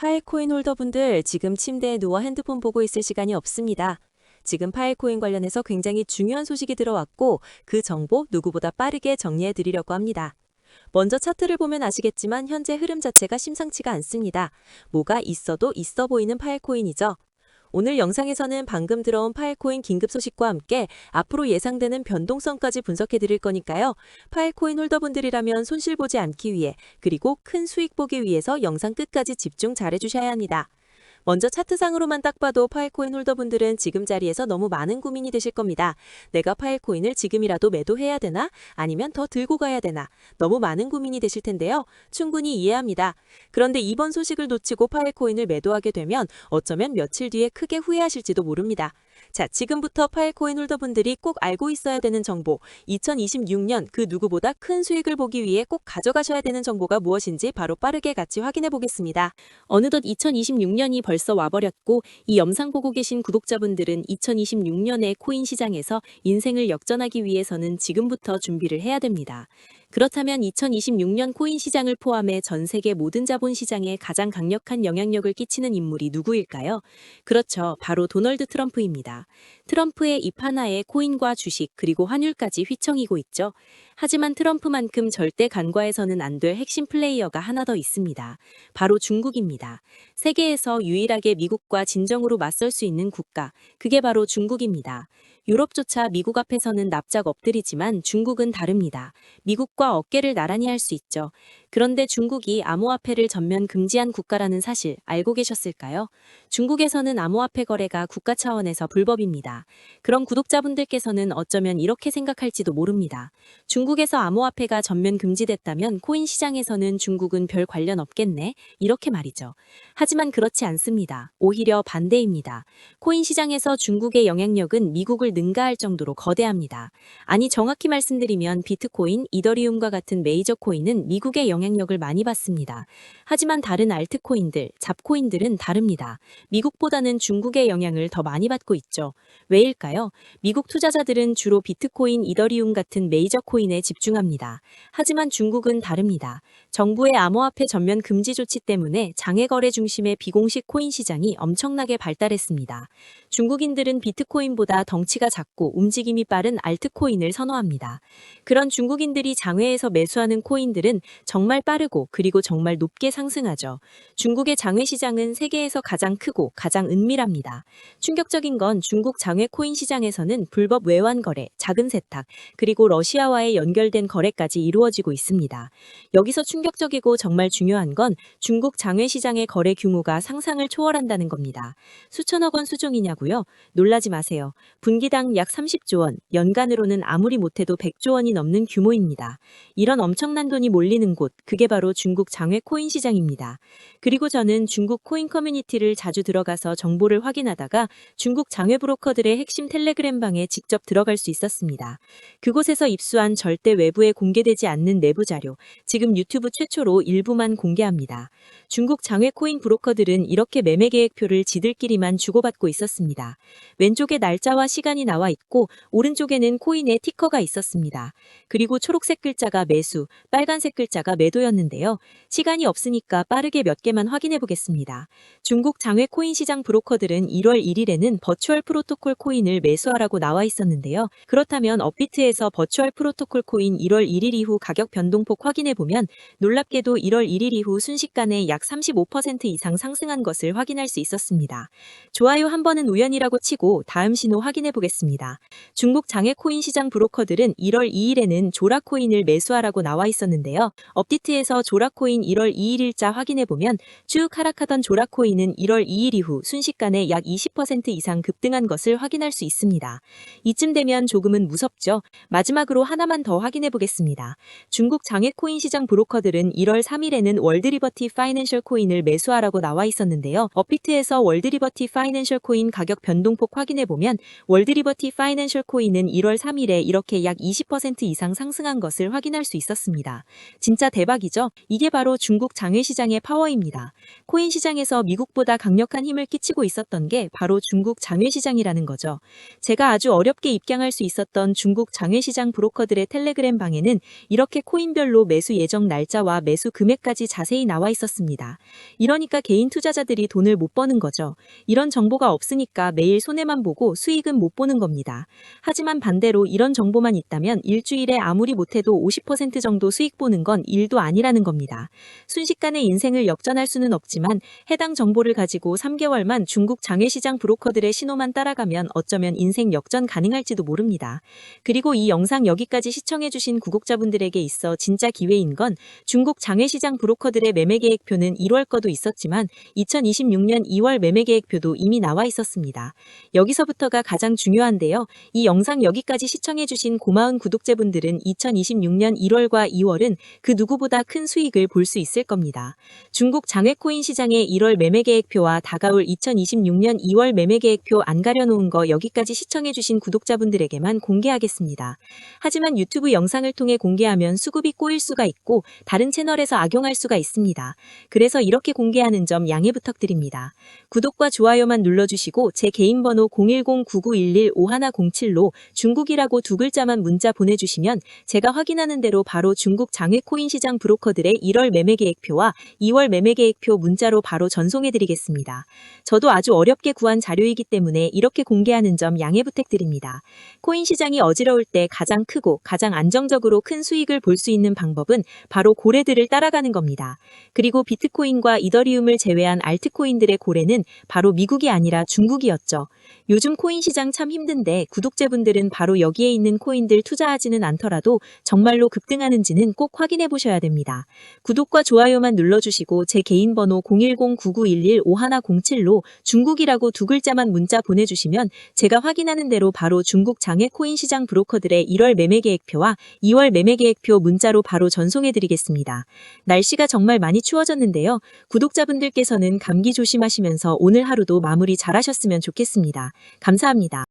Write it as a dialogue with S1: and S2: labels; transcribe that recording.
S1: 파일코인 홀더분들 지금 침대에 누워 핸드폰 보고 있을 시간이 없습니다. 지금 파일코인 관련해서 굉장히 중요한 소식이 들어왔고 그 정보 누구보다 빠르게 정리해 드리려고 합니다. 먼저 차트를 보면 아시겠지만 현재 흐름 자체가 심상치가 않습니다. 뭐가 있어도 있어 보이는 파일코인이죠. 오늘 영상에서는 방금 들어온 파일코인 긴급 소식과 함께 앞으로 예상되는 변동성까지 분석해 드릴 거니까요. 파일코인 홀더분들이라면 손실 보지 않기 위해 그리고 큰 수익 보기 위해서 영상 끝까지 집중 잘 해주셔야 합니다. 먼저 차트상으로만 딱 봐도 파일코인 홀더분들은 지금 자리에서 너무 많은 고민이 되실 겁니다. 내가 파일코인을 지금이라도 매도해야 되나? 아니면 더 들고 가야 되나? 너무 많은 고민이 되실 텐데요. 충분히 이해합니다. 그런데 이번 소식을 놓치고 파일코인을 매도하게 되면 어쩌면 며칠 뒤에 크게 후회하실지도 모릅니다. 자, 지금부터 파일코인 홀더분들이 꼭 알고 있어야 되는 정보, 2026년 그 누구보다 큰 수익을 보기 위해 꼭 가져가셔야 되는 정보가 무엇인지 바로 빠르게 같이 확인해 보겠습니다. 어느덧 2026년이 벌써 와버렸고 이 영상 보고 계신 구독자분들은 2026년의 코인 시장에서 인생을 역전하기 위해서는 지금부터 준비를 해야 됩니다. 그렇다면 2026년 코인 시장을 포함해 전 세계 모든 자본 시장에 가장 강력한 영향력을 끼치는 인물이 누구일까요? 그렇죠. 바로 도널드 트럼프입니다. 트럼프의 입 하나에 코인과 주식 그리고 환율까지 휘청이고 있죠. 하지만 트럼프만큼 절대 간과해서는 안 될 핵심 플레이어가 하나 더 있습니다. 바로 중국입니다. 세계에서 유일하게 미국과 진정으로 맞설 수 있는 국가, 그게 바로 중국입니다. 유럽조차 미국 앞에서는 납작 엎드리지만 중국은 다릅니다. 미국과 어깨를 나란히 할 수 있죠. 그런데 중국이 암호화폐를 전면 금지한 국가라는 사실 알고 계셨을까요? 중국에서는 암호화폐 거래가 국가 차원에서 불법입니다. 그럼 구독자분들께서는 어쩌면 이렇게 생각할지도 모릅니다. 중국에서 암호화폐가 전면 금지됐다면 코인 시장에서는 중국은 별 관련 없겠네? 이렇게 말이죠. 하지만 그렇지 않습니다. 오히려 반대입니다. 코인 시장에서 중국의 영향력은 미국을 능가할 정도로 거대합니다. 아니 정확히 말씀드리면 비트코인, 이더리움과 같은 메이저 코인은 미국의 영향력을 많이 받습니다. 하지만 다른 알트코인들, 잡코인들은 다릅니다. 미국보다는 중국의 영향을 더 많이 받고 있죠. 왜일까요? 미국 투자자들은 주로 비트코인, 이더리움 같은 메이저 코인에 집중합니다. 하지만 중국은 다릅니다. 정부의 암호화폐 전면 금지 조치 때문에 장외 거래 중심의 비공식 코인 시장이 엄청나게 발달했습니다. 중국인들은 비트코인보다 덩치가 작고 움직임이 빠른 알트코인을 선호합니다. 그런 중국인들이 장외에서 매수하는 코인들은 정말 빠르고 그리고 정말 높게 상승하죠. 중국의 장외 시장은 세계에서 가장 크고 가장 은밀합니다. 충격적인 건 중국 장외 코인 시장에서는 불법 외환 거래, 자금 세탁, 그리고 러시아와의 연결된 거래까지 이루어지고 있습니다. 여기서 충격적이고 정말 중요한 건 중국 장외 시장의 거래 규모가 상상을 초월한다는 겁니다. 수천억 원 수준이냐고요? 놀라지 마세요. 분기당 약 30조 원, 연간으로는 아무리 못해도 100조 원이 넘는 규모입니다. 이런 엄청난 돈이 몰리는 곳, 그게 바로 중국 장외 코인 시장입니다. 그리고 저는 중국 코인 커뮤니티를 자주 들어가서 정보를 확인하다가 중국 장외 브로커들의 핵심 텔레그램 방에 직접 들어갈 수 있었습니다. 그곳에서 입수한 절대 외부에 공개되지 않는 내부 자료, 지금 유튜브 최초로 일부만 공개합니다. 중국 장외 코인 브로커들은 이렇게 매매 계획표를 지들끼리만 주고받고 있었습니다. 왼쪽에 날짜와 시간이 나와 있고 오른쪽에는 코인의 티커가 있었습니다. 그리고 초록색 글자가 매수, 빨간색 글자가 매도였는데요. 시간이 없으니까 빠르게 몇 개만 확인해 보겠습니다. 중국 장외 코인 시장 브로커들은 1월 1일에는 버추얼 프로토콜 코인을 매수하라고 나와 있었는데요. 그렇다면 업비트에서 버추얼 프로토콜 코인 1월 1일 이후 가격 변동폭 확인해 보면 놀랍게도 1월 1일 이후 순식간에 약 35% 이상 상승한 것을 확인할 수 있었습니다. 좋아요 한 번은 우연이라고 치고 다음 신호 확인해 보겠습니다. 중국 장외 코인 시장 브로커들은 1월 2일에는 조라 코인을 매수하라고 나와 있었는데요. 업디트에서 조라 코인 1월 2일 일자 확인해 보면 쭉 하락하던 조라 코인은 1월 2일 이후 순식간에 약 20% 이상 급등한 것을 확인할 수 있습니다. 이쯤 되면 조금은 무섭죠. 마지막으로 하나만 더 확인해 보겠습니다. 중국 장외 코인 시장 브로커들은 1월 3일에는 월드리버티 파이낸셜 코인을 매수하라고 나와 있었는데요. 업비트에서 월드리버티 파이낸셜 코인 가격 변동폭 확인해 보면 월드리버티 파이낸셜 코인은 1월 3일에 이렇게 약 20% 이상 상승한 것을 확인할 수 있었습니다. 진짜
S2: 대박이죠. 이게 바로 중국 장외시장의 파워입니다. 코인 시장에서 미국보다 강력한 힘을 끼치고 있었던 게 바로 중국 장외시장이라는 거죠. 제가 아주 어렵게 입장할 수 있었던 중국 장외시장 브로커들의 텔레그램 방에는 이렇게 코인별로 매수 예정 날짜와 매수 금액까지 자세히 나와 있었습니다. 이러니까 개인 투자자들이 돈을 못 버는 거죠. 이런 정보가 없으니까 매일 손해만 보고 수익은 못 보는 겁니다. 하지만 반대로 이런 정보만 있다면 일주일에 아무리 못해도 50% 정도 수익 보는 건 일도 아니라는 겁니다. 순식간에 인생을 역전할 수는 없지만 해당 정보를 가지고 3개월만 중국 장외시장 브로커들의 신호만 따라가면 어쩌면 인생 역전 가능할지도 모릅니다. 그리고 이 영상 여기까지 시청해주신 구독자분들에게 있어 진짜 기회인 건 중국 장외시장 브로커들의 매매 계획표는 1월 거도 있었지만 2026년 2월 매매 계획표도 이미 나와 있었습니다. 여기서부터가 가장 중요한데요. 이 영상 여기까지 시청해주신 고마운 구독자분들은 2026년 1월과 2월은 그 누구보다 큰 수익을 볼 수 있을 겁니다. 중국 장외코인 시장의 1월 매매 계획표와 다가올 2026년 2월 매매 계획표 안 가려놓은 거 여기까지 시청해주신 구독자분들에게만 공개하겠습니다. 하지만 유튜브 영상을 통해 공개하면 수급이 꼬일 수가 있고 다른 채널에서 악용할 수가 있습니다. 그래서 이렇게 공개하는 점 양해 부탁드립니다. 구독과 좋아요만 눌러주시고 제 개인 번호 010-9911-5107로 중국이라고 두 글자만 문자 보내주시면 제가 확인하는 대로 바로 중국 장외코인 시장 브로커들의 1월 매매 계획표와 2월 매매 계획표 문자로 바로 전송해드리겠습니다. 저도 아주 어렵게 구한 자료이기 때문에 이렇게 공개하는 점 양해 부탁드립니다. 코인 시장이 어지러울 때 가장 크고 가장 안정적으로 큰 수익을 볼 수 있는 방법은 바로 고래들을 따라가는 겁니다. 그리고 비트코인과 이더리움을 제외한 알트코인들의 고래는 바로 미국이 아니라 중국이었죠. 요즘 코인 시장 참 힘든데 구독자분들은 바로 여기에 있는 코인들 투자하지는 않더라도 정말로 급등하는지는 꼭 확인해 보셔야 됩니다. 구독과 좋아요만 눌러주시고 제 개인 번호 010-9911-5107로 중국이라고 두 글자만 문자 보내주시면 제가 확인하는 대로 바로 중국 장외 코인 시장 브로커들의 1월 매매 계획표와 2월 매매 계획표 문자로 바로 전송해드리겠습니다. 날씨가 정말 많이 추워졌는데요. 구독자분들께서는 감기 조심하시면서 오늘 하루도 마무리 잘하셨으면 좋겠습니다. 감사합니다.